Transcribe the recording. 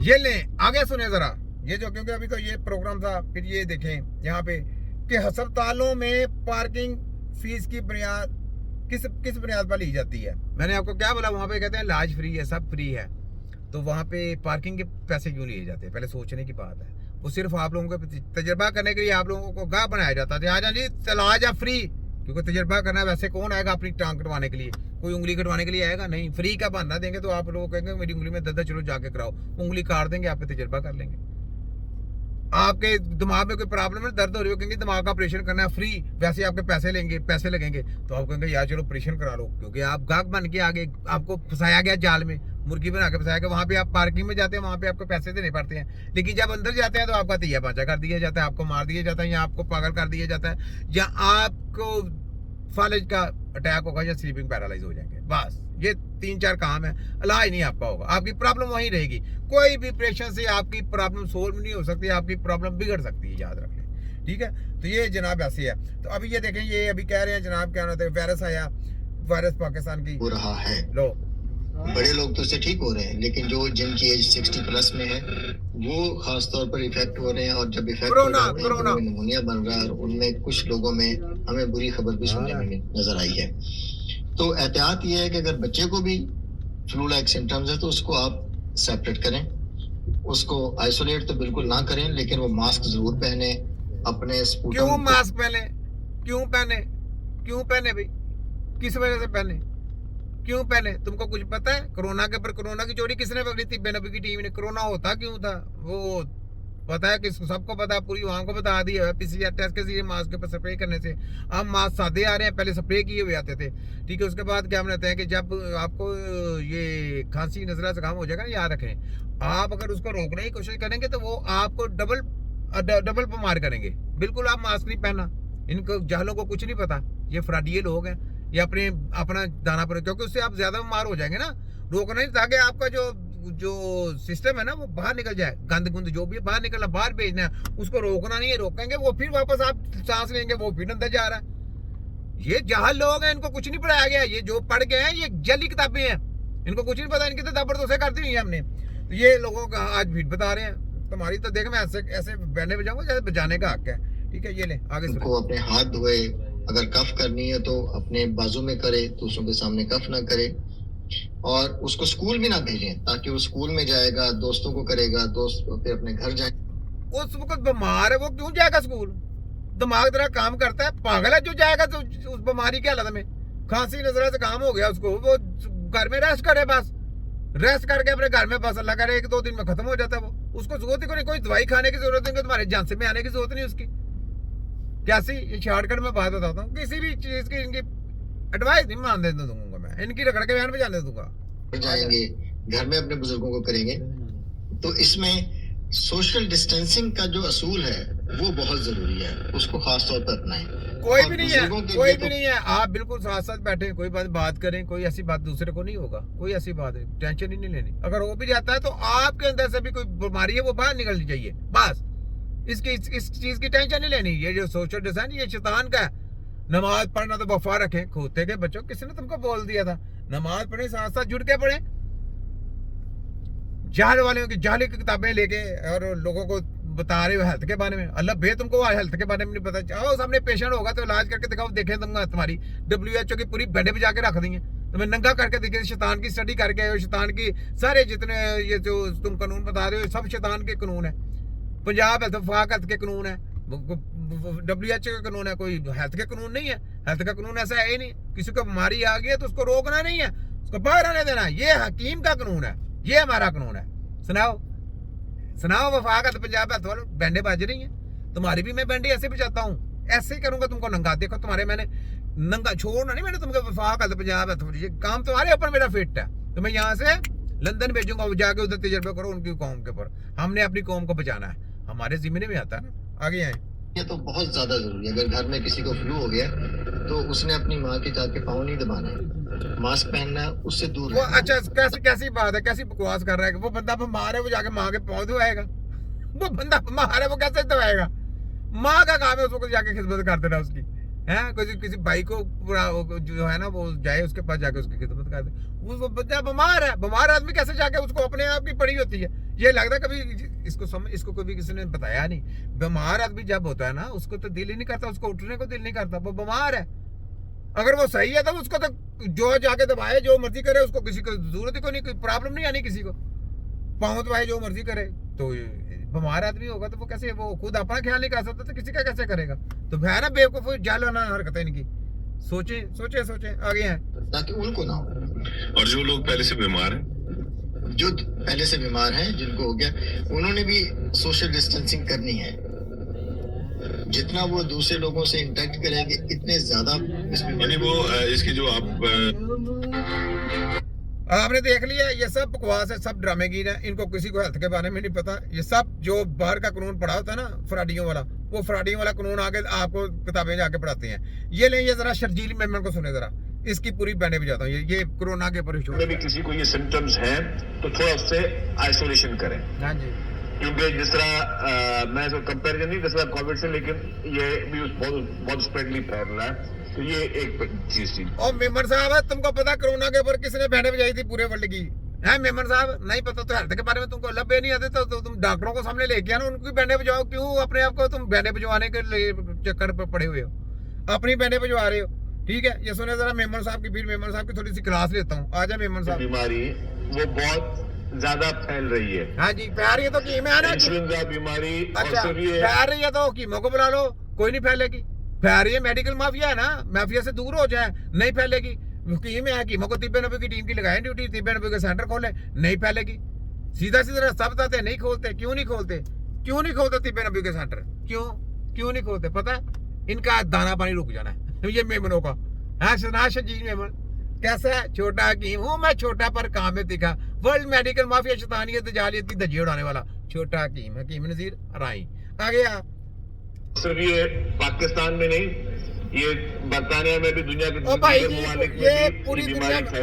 ये लें, आगे सुने जरा। ये जो, क्योंकि अभी तो ये प्रोग्राम था, फिर ये देखें यहाँ पे कि अस्पतालों में पार्किंग फीस की बुनियाद किस किस बुनियाद पर ली जाती है। मैंने आपको क्या बोला, वहाँ पे कहते हैं इलाज फ्री है, सब फ्री है, तो वहाँ पे पार्किंग के पैसे क्यों लिए जाते हैं? पहले सोचने की बात है। वो सिर्फ आप लोगों को तजर्बा करने के लिए आप लोगों को गाह बनाया जाता है। हाँ जी इलाज है फ्री, क्योंकि तजर्बा करना है। वैसे कौन आएगा अपनी टांग कटवाने के लिए? कोई उंगली कटवाने के लिए आएगा? नहीं। फ्री का बहाना देंगे तो आप लोग कहेंगे मेरी उंगली में दर्द, चलो जाके कराओ, उंगली काट देंगे, आप पे तजर्बा कर लेंगे। आपके दिमाग में कोई प्रॉब्लम है, दर्द हो रही हो, कहेंगे दिमाग का ऑपरेशन करना है फ्री, वैसे आपके पैसे लेंगे, पैसे लगेंगे, तो आप कहेंगे यार चलो ऑपरेशन करा लो, क्योंकि आप गाहक बन के आगे आपको फंसाया गया जाल में, मुर्गी बना के फंसाया गया। वहां पे आप पार्किंग में जाते हैं, वहां पे आपको पैसे देने पड़ते हैं, लेकिन जब अंदर जाते हैं तो आपका तैया पांचा कर दिया जाता है, आपको मार दिया जाता है, या आपको पागल कर दिया जाता है, या आपको फालिज का अटैक होगा, या स्लीपिंग पैरालाइज हो जाएंगे। बस ये 3-4 काम है, इलाज नहीं आपका होगा, आपकी प्रॉब्लम वहीं रहेगी। कोई भी ऑपरेशन से आपकी प्रॉब्लम सोल्व नहीं हो सकती, आपकी प्रॉब्लम बिगड़ सकती है, याद रख लें, ठीक है। तो ये जनाब ऐसे है। तो अभी ये देखें, ये अभी कह रहे हैं जनाब क्या होता है, वायरस आया, वायरस पाकिस्तान की हो रहा है। लो बड़े लोग तो इससे ठीक हो रहे हैं, लेकिन जो जिनकी एज 60 प्लस में है वो खास तौर पर इफेक्ट हो रहे हैं, और जब इफेक्ट हो जाते हैं तो उनमें निमोनिया बन रहा है, और उनमें कुछ लोगों में हमें बुरी खबर भी सुनने में नजर आई है। तो एहतियात ये है कि अगर बच्चे को भी फ्लू लाइक सिम्टम्स है तो उसको आप सेपरेट करें, उसको आइसोलेट तो बिल्कुल ना करें, लेकिन वो मास्क जरूर पहने अपने स्पूटम। क्यों मास्क पहने? क्यों पहने? क्यों पहने भाई? किस वजह से पहने? क्यों पहने? तुमको कुछ पता है? कोरोना के ऊपर कोरोना की चोरी किसने पकड़ी थी? बेनबी की टीम ने। कोरोना होता क्यों था वो पता है, किसको? सबको पता है, पूरी वहां को बता दिया है पीसीआर टेस्ट के जरिए मास्क के ऊपर स्प्रे करने से। अब मास्क सादे आ रहे हैं, पहले स्प्रे किए हुए आते थे, ठीक है। उसके बाद क्या बनाते हैं कि जब आपको ये खांसी नजला जुकाम हो जाएगा ना, याद रखें, आप अगर उसको रोकने की कोशिश करेंगे तो वो आपको डबल बीमार करेंगे। बिल्कुल आप मास्क नहीं पहनना। इनको जाहलों को कुछ नहीं पता, ये फ्रॉडिये लोग हैं, ये अपना दाना पर, क्योंकि उससे आप ज्यादा बीमार हो जाएंगे ना। रोकना नहीं, ताकि आपका जो सिस्टम है ना वो बाहर निकल जाए, गंद गुंद जो भी बाहर निकलना, बाहर भेजना है, उसको रोकना नहीं है। रोकेंगे वो फिर वापस आप सांस लेंगे, वो फिर अंदर जा रहा है। ये जहाल लोग हैं, इनको कुछ नहीं पढ़ाया गया। ये जो पढ़ गए हैं ये जली किताबें हैं, इनको कुछ नहीं पता, इनकी तो जबरदस्ती करती हुई है हमने। तो ये लोगों का आज भीड़ बता रहे हैं। तुम्हारी तो देख, मैं ऐसे बहने बजाऊंगा जैसे बजाने का हक है, ठीक है। ये ले आगे उनको अपने हाथ धोए, अगर कफ करनी है तो अपने बाजू में करे, दूसरों के सामने कफ ना करे, और उसको स्कूल भी ना भेजें, ताकि वो स्कूल में जाएगा, दोस्तों को करेगा, दोस्त फिर अपने घर जाए। उस वक्त बीमार है, वो क्यों जाएगा स्कूल? दिमाग तेरा काम करता है? पागल है जो जाएगा तो उस बीमारी की हालत में। खांसी नजला से काम हो गया उसको, वो घर में रेस्ट करे, बस रेस्ट करके अपने घर में, बस अल्लाह करे 1-2 दिन में खत्म हो जाता है वो। उसको जरूरत ही नहीं, कोई दवाई खाने की जरूरत नहीं, तुम्हारे झांसे में आने की जरूरत नहीं उसकी। कैसी ये शॉर्टकट में बात बताता हूँ, किसी भी चीज की इनकी एडवाइस नहीं मानने दूंगा मैं, इनकी रगड़ के बयान पे जाने दूंगा। जाएंगे घर में अपने बुजुर्गों को करेंगे, तो इसमें सोशल डिस्टेंसिंग का जो असूल है वो बहुत जरूरी है, उसको खास तौर पर अपनाएं। कोई भी नहीं है, कोई भी नहीं है, आप बिल्कुल साथ साथ बैठे, कोई बात करें, कोई ऐसी बात दूसरे को नहीं होगा, कोई ऐसी बात है, टेंशन ही नहीं लेनी। अगर हो भी जाता है तो आपके अंदर से भी कोई बीमारी है वो बाहर निकलनी चाहिए, बस। इस चीज की टेंशन नहीं लेनी। ये जो सोशल डिस्टेंस ये शैतान का है। नमाज पढ़ना तो वफा रखें, खोते के बच्चों, किसने तुमको बोल दिया था? नमाज पढ़े, साथ साथ जुड़ के पढ़े। जहल वाले की जाली की किताबें लेके और लोगों को बता रहे हो हेल्थ के बारे में। अल्लाह भे तुमको हेल्थ के बारे में नहीं पता। चाहो सामने पेशेंट होगा तो इलाज करके दिखाओ, देखे दूंगा तुम्हारी WHO की पूरी बेडे पे जाके रख देंगे, तुम्हें नंगा करके देखे। शैतान की स्टडी करके आए हो, शैतान की सारे जितने ये जो तुम कानून बता रहे हो सब शैतान के कानून है। पंजाब हेल्थ वफाक हेल्थ के कानून है, WHO का कानून है, कोई हेल्थ के कानून नहीं है। हेल्थ का कानून ऐसा है ही नहीं, किसी को बीमारी आ गई है तो उसको रोकना नहीं है, उसको बाहर आने देना है। ये हकीम का कानून है, ये हमारा कानून है। सुनाओ वफाक हेल्थ, पंजाब हेल्थ वालों, बैंडे बज रही हैं तुम्हारी भी। मैं बैंडे ऐसे बजाता हूँ, ऐसे ही करूंगा तुमको नंगा। देखो तुम्हारे मैंने नंगा छोड़ना नहीं, मैंने तुमको वफाक हेल्थ, पंजाब हेल्थ, ये काम तुम्हारे ऊपर मेरा फिट है। तो मैं यहाँ से लंदन भेजूंगा, जाके उधर तजर्बा करो उनकी कौम के ऊपर। हमने अपनी कौम को बचाना है, हमारे जिम्मे में आता है ना। आगे आए, ये तो बहुत ज्यादा जरूरी है। अगर घर में किसी को फ्लू हो गया तो उसने अपनी माँ के जाके पाँव नहीं दबाना है, मास्क पहनना है, उससे दूर वो अच्छा कैसी बात है, कैसी बकवास कर रहा है? वो बंदा बीमार है, वो जाके माँ के पाँव धोएगा? वो बंदा बीमार है, वो कैसे दबाएगा? माँ का काम है उसको जाके खिदमत कर देना उसकी। है किसी भाई को पूरा जो है ना वो जाए उसके पास जाके उसकी खिदमत कर दे। वो बच्चा बीमार है, बीमार आदमी कैसे जाके उसको अपने आप की पड़ी होती है। ये लगता है कभी इसको कभी किसी ने बताया नहीं। बीमार आदमी जब होता है ना उसको तो दिल ही नहीं करता, उसको उठने को दिल नहीं करता, वो बीमार है। अगर वो सही है तो उसको तो जो जाके दबाए जो मर्जी करे, उसको किसी को जरूरत ही को नहीं, कोई प्रॉब्लम नहीं आनी किसी को, पाँव दबाए जो मर्जी करे। तो बीमार आदमी होगा तो वो कैसे, वो खुद अपना ख्याल नहीं कर सकता तो किसी का कैसे करेगा। तो है ना बेवकूफ जालाना हरकतें इनकी। सोचे सोचे सोचे आगे हैं ताकि उनको ना हो। और जो लोग पहले से बीमार हैं, जो पहले से बीमार हैं जिनको हो गया, उन्होंने भी सोशल डिस्टेंसिंग करनी है। जितना वो दूसरे लोगों से इंटरेक्ट करेंगे इतने ज्यादा इसमें यानी वो इसकी जो आप आपने देख लिया। ये सब बकवास है, सब ड्रामेगीर है, इनको किसी को हेल्थ के बारे में नहीं पता। ये सब जो बाहर का कानून पढ़ा होता है ना फ्राडियों वाला, वो फ्राडियों वाला कानून आगे आपको किताबें जाके पढ़ाते हैं। ये ले ये जरा शर्जील मेमन को सुने जरा, इसकी पूरी बैंडे बजाता हूँ। ये कोरोना के ऊपर में भी किसी को ये सिम्टम्स हैं तो थोड़ा उससे आइसोलेशन करें। हाँ जी, क्योंकि जिस तरह मैं इसको कंपेरिजन नहीं कर सकता कोविड से, लेकिन ये भी बहुत स्प्रेडली फैल रहा है। तो ये एक चीज थी। और मेमन साहब तुमको पता कोरोना के ऊपर किसने बैंडे बजाई थी पूरे वर्ल्ड की? है मेमन साहब, नहीं पता तो हेल्थ के बारे में तुमको लब्बे नहीं आते तो तुम डॉक्टरों को सामने लेके आना, उनकी बैंडे बजाओ। क्यों अपने आप को तुम बैंडे बजवाने के लिए चक्कर पर पड़े हुए हो, अपनी बैंडे बजवा रहे हो? ठीक है, ये सुने जरा मेमन साहब की, फिर मेमन साहब की थोड़ी सी क्लास लेता हूँ। आजा मेमन साहब। बीमारी वो बहुत ज्यादा फैल रही है। हाँ जी, फैल रही है तो कीम है ना, इन्फ्लुएंजा बीमारी। अच्छा और ये फैल रही है तो कीमों को बुला लो, कोई नहीं फैलेगी। फैल रही है मेडिकल माफिया है ना, माफिया से दूर हो जाए, नहीं फैलेगी। कीम है, कीमों को तिब्बे नब्बे की टीम की लगाए ड्यूटी, तिब्बे नब्बे के सेंटर खोले, नहीं फैलेगी। सीधा सीधा रास्ता बताते हैं, नहीं खोलते। क्यों नहीं खोलते? क्यों नहीं खोलते तिब्बे नब्बे के सेंटर? क्यों नहीं खोलते? पता है इनका दाना पानी रुक जाना है ये मेमनों का। हाँ शजीज मेमन कैसा है? छोटा हकीम हूँ मैं, छोटा पर काम में दिखा, वर्ल्ड मेडिकल माफिया शैतानियत जालियत की धज्जी उड़ाने वाला छोटा हकीम, हकीम नजीर राई। आ गया। सिर्फ ये पाकिस्तान में नहीं, ये बरतानिया में भी, दुनिया के ओ भाई दूसरे जी, ममालिक में ये भी पूरी ये दुनिया बीमारी